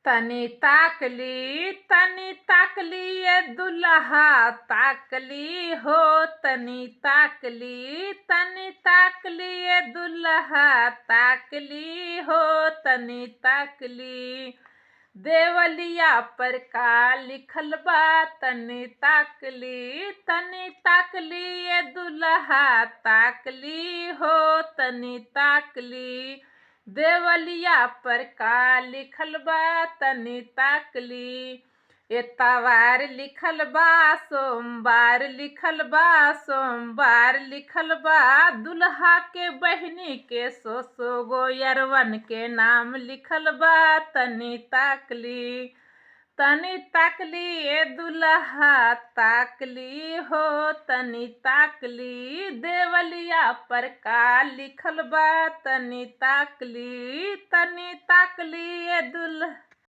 तनी ताकली ये दुल्हा ताकली हो। तनी ताकली ये दुल्हा ताकली हो। तनी ताकली देवलिया पर का लिखल बा। तनी ताकली ये दुल्हा ताकली हो। तनी ताकली देवलिया पर का लिखल बा। तनी ताकली एतवार लिखल बा सोमवार लिखल बा। सोमवार लिखल बा दुल्हा के बहिनी के सो गो यरवन के नाम लिखल बा। तनी ताकली ए दुल्हा ताकली हो। तनी ताकली देवलिया पर का लिखल बा। तनी ताकली ए दुल्हा।